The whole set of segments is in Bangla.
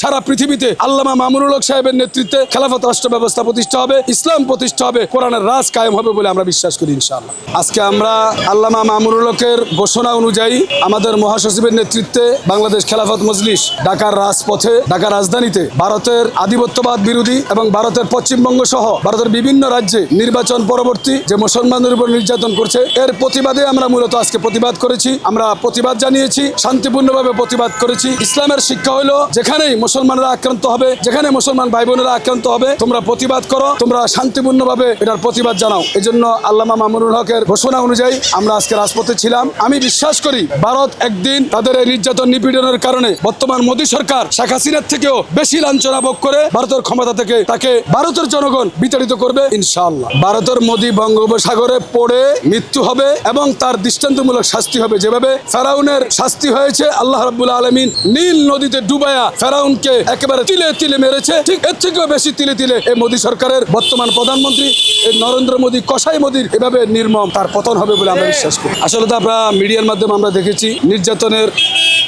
সারা পৃথিবীতে আল্লামা মামুনুল হক সাহেবের নেতৃত্বে খেলাফত রাষ্ট্র ব্যবস্থা প্রতিষ্ঠা হবে, ইসলাম প্রতিষ্ঠা হবে, কোরআনের রাজ কায়েম হবে বলে আমরা বিশ্বাস করি ইনশাআল্লাহ। আজকে আমরা আল্লামা মামুনুল হকের ঘোষণা অনুযায়ী আমাদের মহাসচিবের নেতৃত্বে বাংলাদেশ খেলাফত মজলিস ঢাকার রাজপথে, ঢাকা রাজধানীতে ভারতের আধিপত্যবাদ বিরোধী এবং ভারতের পশ্চিমবঙ্গ সহ ভারতের বিভিন্ন রাজ্যে নির্বাচন পরবর্তী যে মুসলমানদের উপর নির্যাতন করছে এর প্রতিবাদে আমরা মূলত আজকে প্রতিবাদ করেছি। আমরা প্রতিবাদ জানিয়েছি, শান্তিপূর্ণভাবে প্রতিবাদ করেছি। ইসলামের শিক্ষা হলো যেখানেই মুসলমানরা আক্রান্ত হবে, যেখানে মুসলমান ভাই বোনেরা আক্রান্ত হবে, তোমরা প্রতিবাদ করো, তোমরা শান্তিপূর্ণভাবে এটার প্রতিবাদ জানাও। এই জন্য আল্লামা মামুনুল হকের ঘোষণা অনুযায়ী আমরা আজকে রাজপথে ছিলাম। আমি বিশ্বাস করি ভারত একদিন তাদের এই নির্যাতন নিপীড়নের কারণে বর্তমান মোদী সরকার শেখ হাসিনার থেকেও বেশি লাঞ্ছনা ভোগ করে ভারতের ক্ষমতা থেকে তাকে ভারতের জনগণ বিতাড়িত করবে ইনশাআল্লাহ। ভারতের মোদী বঙ্গোপসাগরে পড়ে মৃত্যু হবে এবং তার দৃষ্টান্তমূলক শাস্তি হবে। যেভাবে ফেরাউনের শাস্তি হয়েছে, আল্লাহ রাব্বুল আলামিন নীল নদীতে ডুবায়া ফেরাউনকে একেবারে তিলে তিলে মেরেছে, ঠিক এর থেকেও বেশি তিলে তিলে এই মোদী সরকারের বর্তমান প্রধানমন্ত্রী এই নরেন্দ্র মোদী কসাই মোদীর এভাবে নির্মম তার পতন হবে বলে আমরা বিশ্বাস করি। আসলে তো আমরা মিডিয়ার মাধ্যমে আমরা দেখেছি নির্যাতনের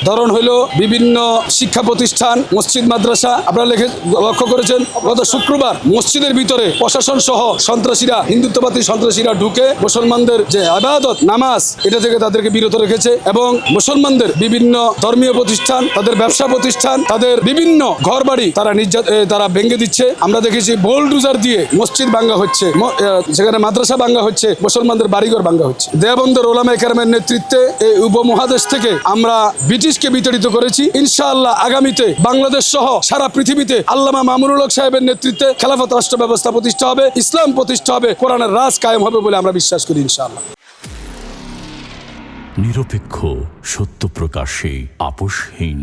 ধরন হলো বিভিন্ন শিক্ষা প্রতিষ্ঠান, মসজিদ, মাদ্রাসা। আপনারা লক্ষ্য করেছেন গত শুক্রবার মসজিদের ভিতরে প্রশাসন সহ সন্ত্রাসীরা, হিন্দুত্ববাদী সন্ত্রাসীরা ঢুকে মুসলমানদের যে ইবাদত নামাজ এটা থেকে তাদেরকে বিরত রেখেছে এবং মুসলমানদের বিভিন্ন ধর্মীয় প্রতিষ্ঠান, তাদের ব্যবসা প্রতিষ্ঠান, তাদের বিভিন্ন ঘরবাড়ি তারা ভেঙে দিচ্ছে। আমরা দেখেছি বোলডুজার দিয়ে মসজিদ ভাঙ্গা হচ্ছে, সেখানে মাদ্রাসা ভাঙ্গা হচ্ছে, মুসলমানদের বাড়িঘর ভাঙ্গা হচ্ছে। দেওবন্দের ওলামায়ে কেরামের নেতৃত্বে এই উপমহাদেশ থেকে আমরা ব্রিটিশকে বিতাড়িত করেছি। ইনশাআল্লাহ আগামীতে বাংলাদেশ সহ সারা পৃথিবীতে আল্লামা মামুনুল হক সাহেবের নেতৃত্বে খেলাফত রাষ্ট্র ব্যবস্থা প্রতিষ্ঠা হবে, ইসলাম প্রতিষ্ঠা হবে, কোরআনের রাজ কায়েম হবে বলে আমরা বিশ্বাস করি ইনশাআল্লাহ। নিরপেক্ষ, সত্য প্রকাশে আপোষহীন।